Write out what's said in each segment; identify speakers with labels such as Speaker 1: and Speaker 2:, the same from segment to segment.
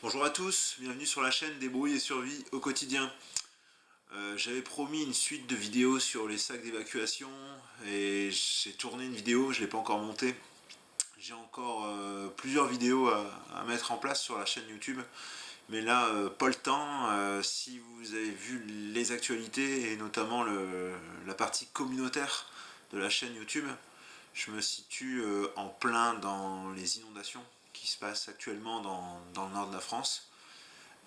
Speaker 1: Bonjour à tous, bienvenue sur la chaîne Débrouille et Survie au quotidien. J'avais promis une suite de vidéos sur les sacs d'évacuation et j'ai tourné une vidéo, je ne l'ai pas encore montée. J'ai encore plusieurs vidéos à mettre en place sur la chaîne YouTube, mais là, pas le temps. Si vous avez vu les actualités et notamment la partie communautaire de la chaîne YouTube, je me situe en plein dans les inondations qui se passent actuellement dans le nord de la France.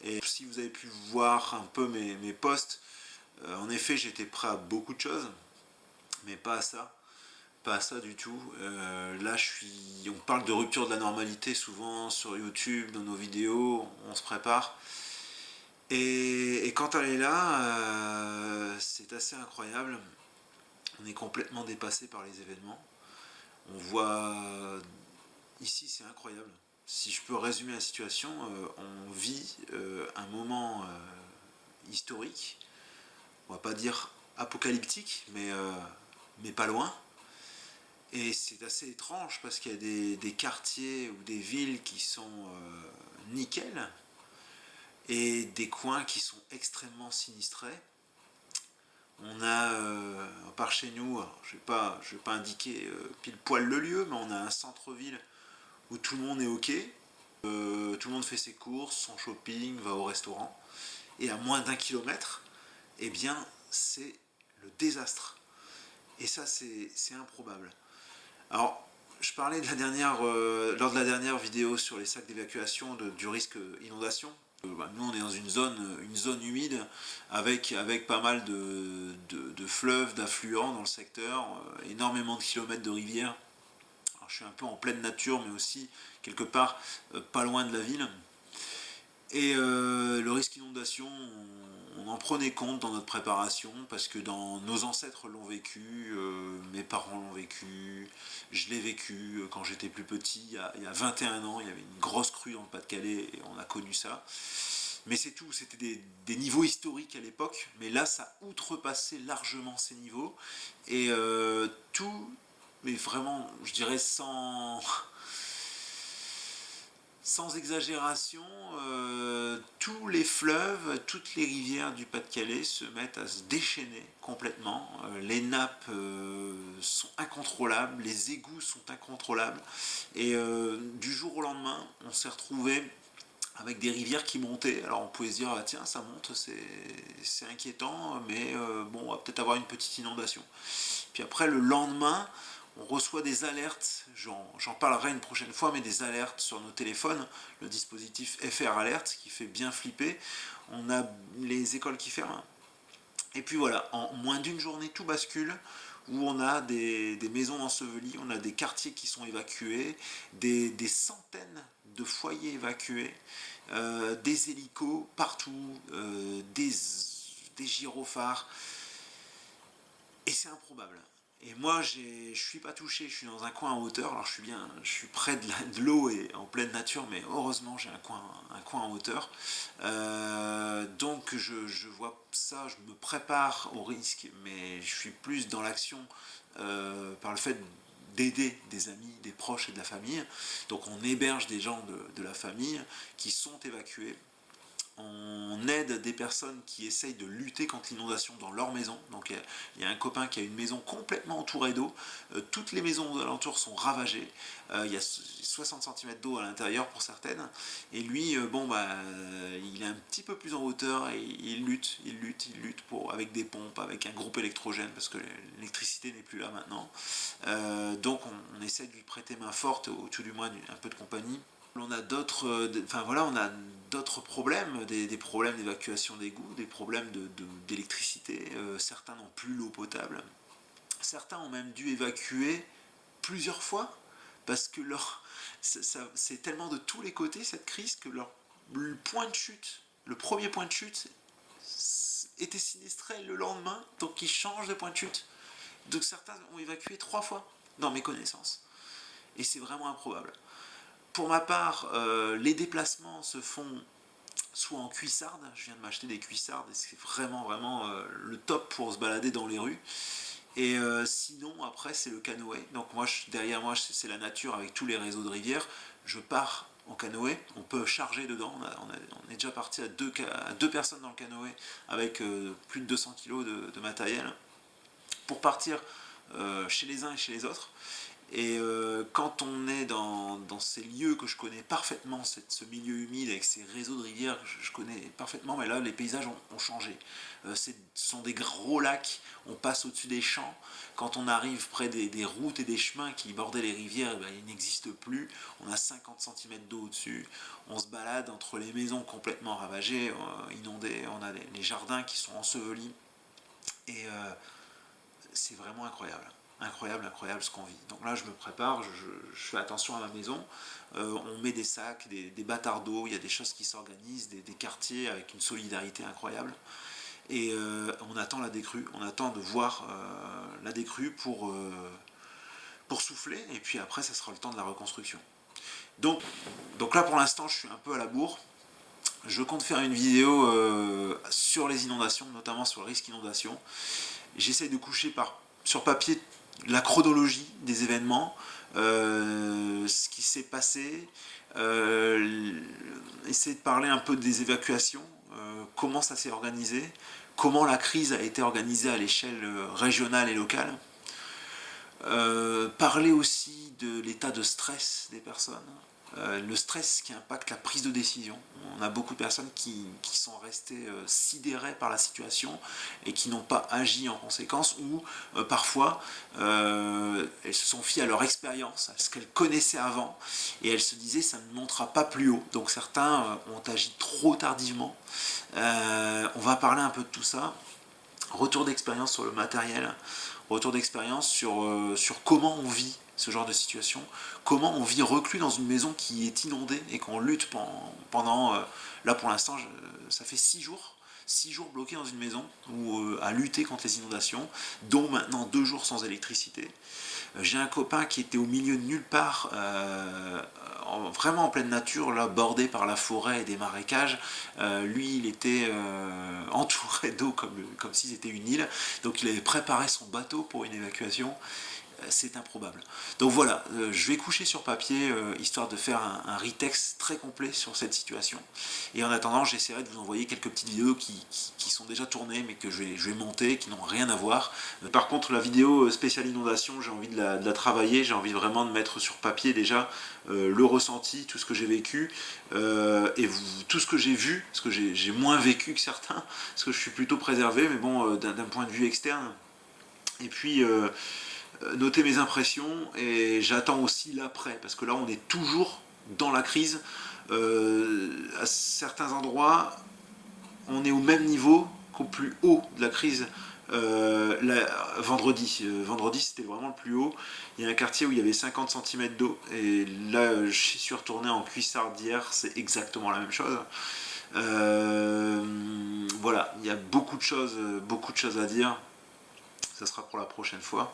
Speaker 1: Et si vous avez pu voir un peu mes posts, en effet j'étais prêt à beaucoup de choses, mais pas à ça. Pas à ça du tout. Là on parle de rupture de la normalité souvent sur YouTube, dans nos vidéos, on se prépare. Et quand elle est là, c'est assez incroyable. On est complètement dépassé par les événements. On voit ici, c'est incroyable. Si je peux résumer la situation, on vit un moment historique, on va pas dire apocalyptique, mais pas loin. Et c'est assez étrange parce qu'il y a des quartiers ou des villes qui sont nickel et des coins qui sont extrêmement sinistrés. On a, par chez nous, je vais pas indiquer pile poil le lieu, mais on a un centre-ville où tout le monde est ok, tout le monde fait ses courses, son shopping, va au restaurant, et à moins d'1 kilomètre, eh bien c'est le désastre. Et ça c'est improbable. Alors je parlais de lors de la dernière vidéo sur les sacs d'évacuation du risque inondation. Nous on est dans une zone humide avec pas mal de fleuves, d'affluents dans le secteur, énormément de kilomètres de rivières. Alors, je suis un peu en pleine nature, mais aussi quelque part pas loin de la ville. Et le risque inondation, on en prenait compte dans notre préparation, parce que nos ancêtres l'ont vécu, mes parents l'ont vécu, je l'ai vécu quand j'étais plus petit, il y a 21 ans, il y avait une grosse crue dans le Pas-de-Calais, et on a connu ça. Mais c'est tout, c'était des niveaux historiques à l'époque, mais là ça outrepassait largement ces niveaux, et tout, mais vraiment, je dirais sans exagération, tous les fleuves, toutes les rivières du Pas-de-Calais se mettent à se déchaîner complètement. Les nappes sont incontrôlables, les égouts sont incontrôlables. Et du jour au lendemain, on s'est retrouvé avec des rivières qui montaient. Alors on pouvait se dire, ah, tiens, ça monte, c'est inquiétant, mais bon, on va peut-être avoir une petite inondation. Puis après, le lendemain, on reçoit des alertes, j'en parlerai une prochaine fois, mais des alertes sur nos téléphones, le dispositif FR Alert qui fait bien flipper. On a les écoles qui ferment. Et puis voilà, en moins d'une journée, tout bascule, où on a des maisons ensevelies, on a des quartiers qui sont évacués, des centaines de foyers évacués, des hélicos partout, des gyrophares, et c'est improbable. Et moi, je suis pas touché, je suis dans un coin en hauteur, alors je suis près de l'eau et en pleine nature, mais heureusement j'ai un coin en hauteur. Donc je vois ça, je me prépare au risque, mais je suis plus dans l'action par le fait d'aider des amis, des proches et de la famille. Donc on héberge des gens de la famille qui sont évacués. On aide des personnes qui essayent de lutter contre l'inondation dans leur maison. Donc il y a un copain qui a une maison complètement entourée d'eau. Toutes les maisons alentours sont ravagées. Il y a 60 cm d'eau à l'intérieur pour certaines. Et lui, il est un petit peu plus en hauteur et il lutte avec des pompes, avec un groupe électrogène, parce que l'électricité n'est plus là maintenant. Donc on essaie de lui prêter main forte, ou tout du moins un peu de compagnie. On a d'autres problèmes, des problèmes d'évacuation d'égouts, des problèmes d'électricité. Certains n'ont plus l'eau potable. Certains ont même dû évacuer plusieurs fois parce que c'est tellement de tous les côtés cette crise que le premier point de chute était sinistré le lendemain, donc ils changent de point de chute. Donc certains ont évacué 3 fois dans mes connaissances. Et c'est vraiment improbable. Pour ma part, les déplacements se font soit en cuissarde, je viens de m'acheter des cuissardes et c'est vraiment le top pour se balader dans les rues. Et sinon, après, c'est le canoë. Donc derrière moi, c'est la nature avec tous les réseaux de rivières. Je pars en canoë, on peut charger dedans, on est déjà parti à deux personnes dans le canoë avec plus de 200 kg de matériel pour partir chez les uns et chez les autres. Et quand on est dans ces lieux que je connais parfaitement, ce milieu humide avec ces réseaux de rivières que je connais parfaitement, mais là les paysages ont changé. Ce sont des gros lacs, on passe au-dessus des champs. Quand on arrive près des routes et des chemins qui bordaient les rivières, eh ben, ils n'existent plus. On a 50 cm d'eau au-dessus. On se balade entre les maisons complètement ravagées, inondées. On a les jardins qui sont ensevelis. Et c'est vraiment incroyable. Incroyable ce qu'on vit. Donc là je me prépare, je fais attention à ma maison, on met des sacs, des bâtards d'eau, il y a des choses qui s'organisent, des quartiers avec une solidarité incroyable. Et on attend la décrue, on attend de voir la décrue pour souffler, et puis après ça sera le temps de la reconstruction. Donc là pour l'instant je suis un peu à la bourre. Je compte faire une vidéo sur les inondations, notamment sur le risque inondation. J'essaye de coucher sur papier la chronologie des événements, ce qui s'est passé, essayer de parler un peu des évacuations, comment ça s'est organisé, comment la crise a été organisée à l'échelle régionale et locale, parler aussi de l'état de stress des personnes, le stress qui impacte la prise de décision. On a beaucoup de personnes qui sont restées sidérées par la situation et qui n'ont pas agi en conséquence, ou parfois elles se sont fiées à leur expérience, à ce qu'elles connaissaient avant, et elles se disaient ça ne montera pas plus haut. Donc certains ont agi trop tardivement. On va parler un peu de tout ça. Retour d'expérience sur le matériel, retour d'expérience sur comment on vit ce genre de situation, comment on vit reclus dans une maison qui est inondée et qu'on lutte pendant là pour l'instant, ça fait 6 jours bloqués dans une maison ou à lutter contre les inondations, dont maintenant 2 jours sans électricité. J'ai un copain qui était au milieu de nulle part, vraiment en pleine nature, là, bordé par la forêt et des marécages. Lui, il était entouré d'eau comme si c'était une île, donc il avait préparé son bateau pour une évacuation. C'est improbable. Donc voilà, je vais coucher sur papier, histoire de faire un retext très complet sur cette situation. Et en attendant, j'essaierai de vous envoyer quelques petites vidéos qui sont déjà tournées, mais que je vais monter, qui n'ont rien à voir. Par contre, la vidéo spéciale inondation, j'ai envie de la travailler, j'ai envie vraiment de mettre sur papier déjà le ressenti, tout ce que j'ai vécu, et tout ce que j'ai vu, parce que j'ai moins vécu que certains, parce que je suis plutôt préservé, mais bon, d'un point de vue externe. Et puis noter mes impressions, et j'attends aussi l'après, parce que là on est toujours dans la crise. À certains endroits on est au même niveau qu'au plus haut de la crise. Vendredi c'était vraiment le plus haut. Il y a un quartier où il y avait 50 cm d'eau, et là je suis retourné en cuissard hier, c'est exactement la même chose. Voilà, il y a beaucoup de choses à dire, ça sera pour la prochaine fois.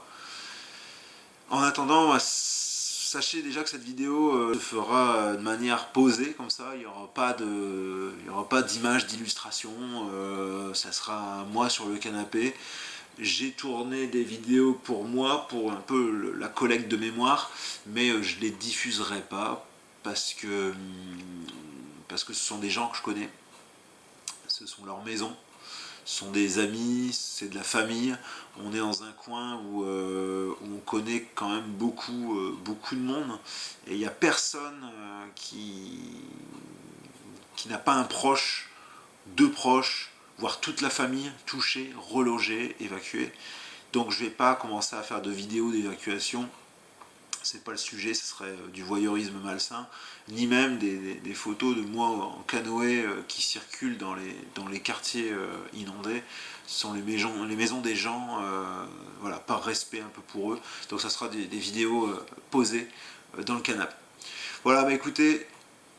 Speaker 1: En attendant, sachez déjà que cette vidéo se fera de manière posée, comme ça, il n'y aura pas d'image d'illustration, ça sera moi sur le canapé. J'ai tourné des vidéos pour moi, pour un peu la collecte de mémoire, mais je ne les diffuserai pas, parce que ce sont des gens que je connais, ce sont leurs maisons, ce sont des amis, c'est de la famille. On est dans un coin où on connaît quand même beaucoup de monde, et il n'y a personne qui n'a pas un proche, deux proches, voire toute la famille touchée, relogée, évacuée. Donc je ne vais pas commencer à faire de vidéos d'évacuation, c'est pas le sujet, ce serait du voyeurisme malsain, ni même des photos de moi en canoë qui circulent dans les quartiers inondés. Ce sont les maisons des gens, voilà, par respect un peu pour eux. Donc ça sera des vidéos posées dans le canapé. Voilà, bah écoutez,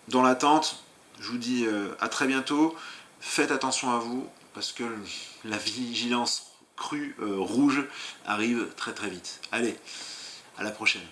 Speaker 1: dans l'attente, je vous dis à très bientôt. Faites attention à vous, parce que la vigilance crue rouge arrive très très vite. Allez, à la prochaine.